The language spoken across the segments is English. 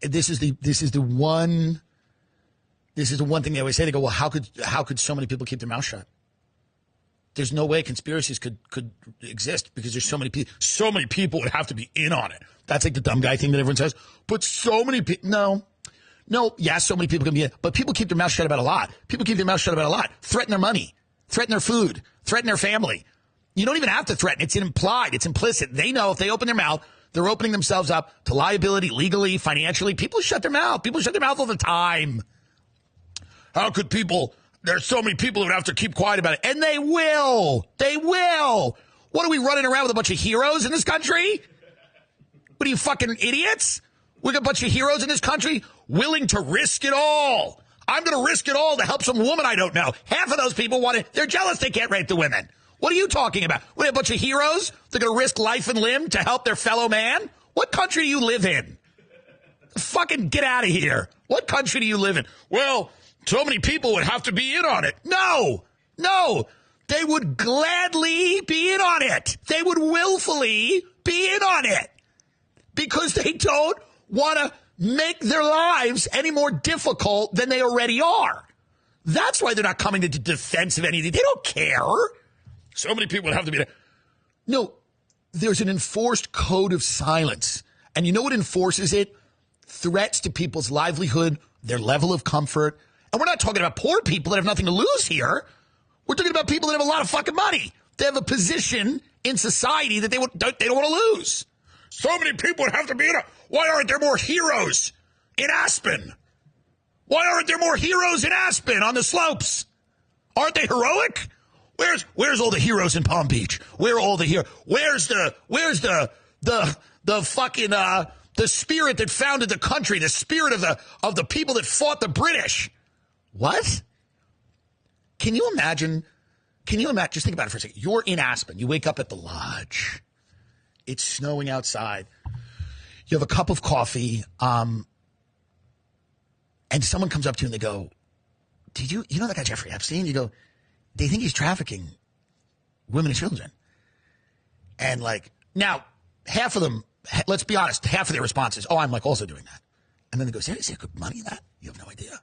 this is the one thing they always say. They go, well, how could so many people keep their mouth shut? There's no way conspiracies could exist because there's so many people. So many people would have to be in on it. That's like the dumb guy thing that everyone says. But so many people, no, yeah, so many people can be in, but people keep their mouth shut about a lot. People keep their mouth shut about a lot. Threaten their money, threaten their food, threaten their family. You don't even have to threaten. It's implied. It's implicit. They know if they open their mouth, they're opening themselves up to liability, legally, financially. People shut their mouth. People shut their mouth all the time. How could people? There's so many people who would have to keep quiet about it. And they will. They will. What are we running around with a bunch of heroes in this country? What are you, fucking idiots? We got a bunch of heroes in this country willing to risk it all. I'm going to risk it all to help some woman I don't know. Half of those people want it. They're jealous they can't rape the women. What are you talking about? We have a bunch of heroes that are going to risk life and limb to help their fellow man? What country do you live in? Fucking get out of here. What country do you live in? Well, so many people would have to be in on it. No. They would gladly be in on it. They would willfully be in on it because they don't want to make their lives any more difficult than they already are. That's why they're not coming to the defense of anything. They don't care. So many people would have to be there. No, there's an enforced code of silence. And you know what enforces it? Threats to people's livelihood, their level of comfort. And we're not talking about poor people that have nothing to lose here. We're talking about people that have a lot of fucking money. They have a position in society that they don't want to lose. So many people would have to be in it. Why aren't there more heroes in Aspen? Why aren't there more heroes in Aspen on the slopes? Aren't they heroic? Where's all the heroes in Palm Beach? Where are all the heroes? Where's the fucking the spirit that founded the country? The spirit of the people that fought the British? What? Can you imagine? Just think about it for a second. You're in Aspen. You wake up at the lodge. It's snowing outside. You have a cup of coffee, and someone comes up to you and they go, "Did you know that guy Jeffrey Epstein?" You go, "They think he's trafficking women and children." And now half of them, let's be honest, half of their responses, "Oh, I'm also doing that." And then they go, "Seriously, good money in that?" You have no idea.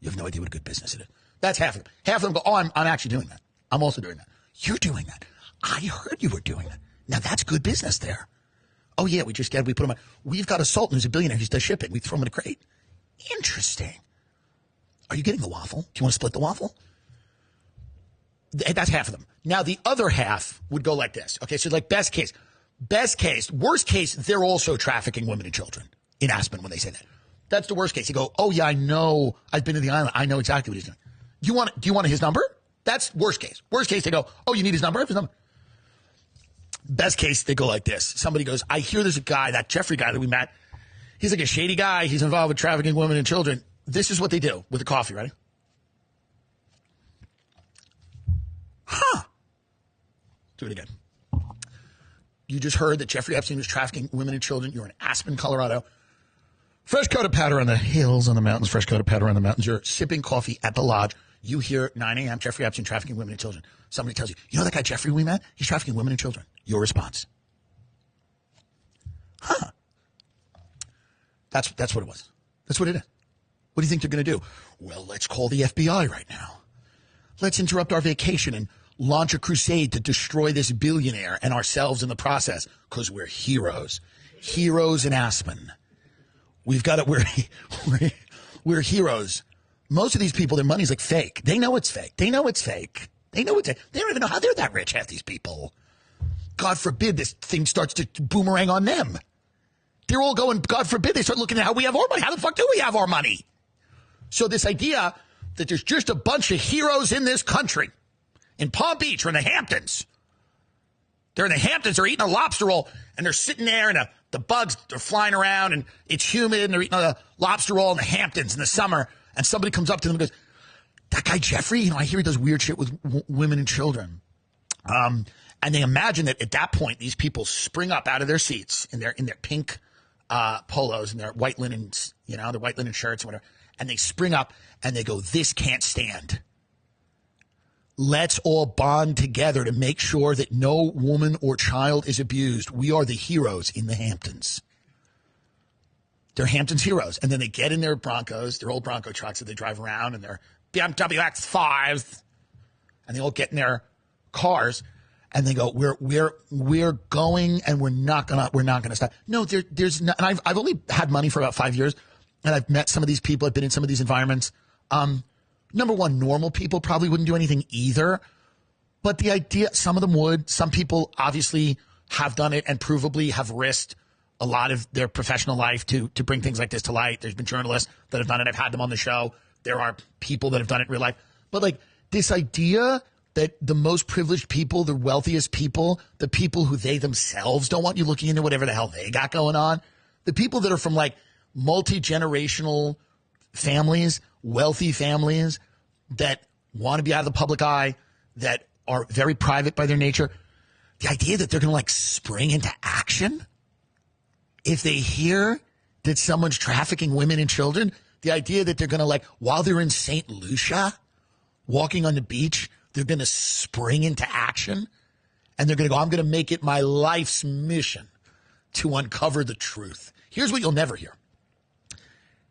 You have no idea what a good business it is. That's half of them. Half of them go, "Oh, I'm actually doing that. I'm also doing that." You're doing that. I heard you were doing that. Now that's good business there. Oh yeah, we put him on. We've got a Sultan who's a billionaire who does shipping. We throw him in a crate. Interesting. Are you getting the waffle? Do you want to split the waffle? That's half of them. Now the other half would go like this. Okay, so best case. Worst case, they're also trafficking women and children in Aspen when they say that. That's the worst case. You go, "Oh yeah, I know. I've been to the island. I know exactly what he's doing." Do you want his number? That's worst case. Worst case, they go, "Oh, you need his number? I have his number." Best case, they go like this. Somebody goes, "I hear there's a guy, that Jeffrey guy that we met. He's like a shady guy. He's involved with trafficking women and children." This is what they do with the coffee. Ready? Huh. Do it again. You just heard that Jeffrey Epstein was trafficking women and children. You're in Aspen, Colorado. Fresh coat of powder on the hills, on the mountains. Fresh coat of powder on the mountains. You're sipping coffee at the lodge. You hear 9 a.m. Jeffrey Epstein trafficking women and children. Somebody tells you, "You know that guy Jeffrey we met? He's trafficking women and children." Your response. Huh. That's what it was. That's what it is. What do you think they're going to do? Well, let's call the FBI right now. Let's interrupt our vacation and launch a crusade to destroy this billionaire and ourselves in the process because we're heroes. Heroes in Aspen. We've got it. We're heroes. Most of these people, their money's fake. They know it's fake. They don't even know how they're that rich, half these people. God forbid this thing starts to boomerang on them. They're all going, God forbid, they start looking at how we have our money. How the fuck do we have our money? So this idea that there's just a bunch of heroes in this country, in Palm Beach or in the Hamptons. They're in the Hamptons, they're eating a lobster roll, and they're sitting there, and the bugs are flying around, and it's humid, and they're eating a lobster roll in the Hamptons in the summer, and somebody comes up to them and goes, "That guy Jeffrey, I hear he does weird shit with women and children." And they imagine that at that point, these people spring up out of their seats in their pink polos and their white linens, their white linen shirts and whatever, and they spring up and they go, "This can't stand. Let's all bond together to make sure that no woman or child is abused. We are the heroes in the Hamptons." They're Hamptons heroes. And then they get in their Broncos, their old Bronco trucks that they drive around, and their BMW X5s, and they all get in their cars, and they go, we're going, and we're not gonna stop. No, there's not. And I've only had money for about 5 years, and I've met some of these people. I've been in some of these environments. Number one, normal people probably wouldn't do anything either. But the idea, some of them would. Some people obviously have done it and provably have risked a lot of their professional life to bring things like this to light. There's been journalists that have done it. I've had them on the show. There are people that have done it in real life. But like this idea that the most privileged people, the wealthiest people, the people who they themselves don't want you looking into whatever the hell they got going on, the people that are from like multi-generational families, wealthy families that want to be out of the public eye, that are very private by their nature, the idea that they're going to like spring into action if they hear that someone's trafficking women and children, the idea that they're going to like, while they're in St. Lucia, walking on the beach, they're going to spring into action and they're going to go, I'm going to make it my life's mission to uncover the truth. Here's what you'll never hear.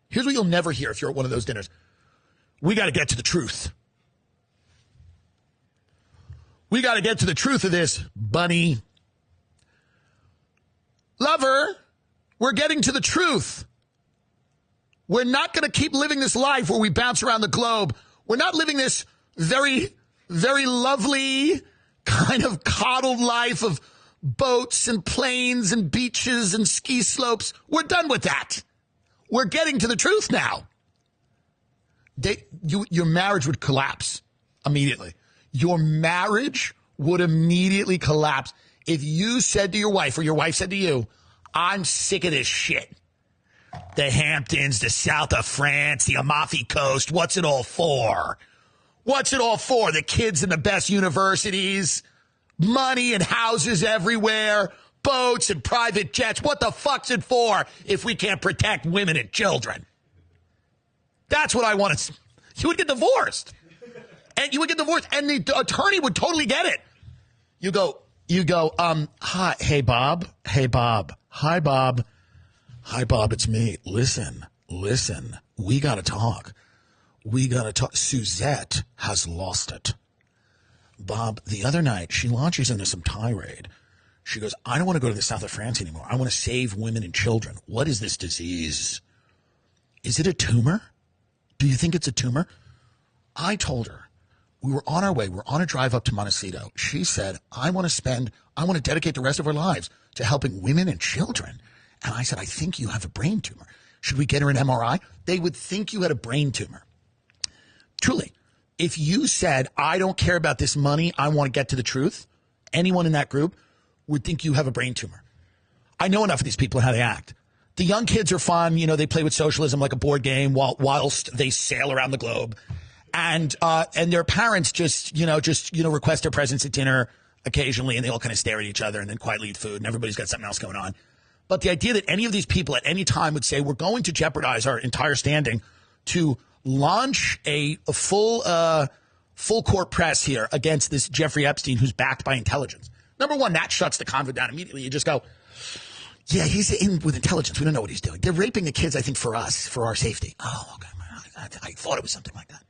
Here's what you'll never hear if you're at one of those dinners. We got to get to the truth. We got to get to the truth of this, bunny. Lover, we're getting to the truth. We're not going to keep living this life where we bounce around the globe. We're not living this very, very lovely kind of coddled life of boats and planes and beaches and ski slopes. We're done with that. We're getting to the truth now. Your marriage would collapse immediately. Your marriage would immediately collapse if you said to your wife or your wife said to you, I'm sick of this shit. The Hamptons, the south of France, the Amalfi Coast, what's it all for? What's it all for? The kids in the best universities, money and houses everywhere, boats and private jets. What the fuck's it for if we can't protect women and children? That's what I want to. You would get divorced. And you would get divorced, and the attorney would totally get it. You go, hi, hey, Bob. Hi, Bob. Hi, Bob, it's me. Listen, we got to talk. Suzette has lost it. Bob, the other night, she launches into some tirade. She goes, I don't want to go to the south of France anymore. I want to save women and children. What is this disease? Is it a tumor? Do you think it's a tumor? I told her, we were on our way. We're on a drive up to Montecito. She said, I want to dedicate the rest of our lives to helping women and children. And I said, I think you have a brain tumor. Should we get her an MRI? They would think you had a brain tumor. Truly, if you said, I don't care about this money, I want to get to the truth, anyone in that group would think you have a brain tumor. I know enough of these people and how they act. The young kids are fun. You know, they play with socialism like a board game whilst they sail around the globe. And their parents just request their presence at dinner occasionally, and they all kind of stare at each other and then quietly eat food, and everybody's got something else going on. But the idea that any of these people at any time would say, we're going to jeopardize our entire standing to launch a full court press here against this Jeffrey Epstein who's backed by intelligence. Number one, that shuts the convo down immediately. You just go, yeah, he's in with intelligence. We don't know what he's doing. They're raping the kids, I think, for us, for our safety. Oh, okay. I thought it was something like that.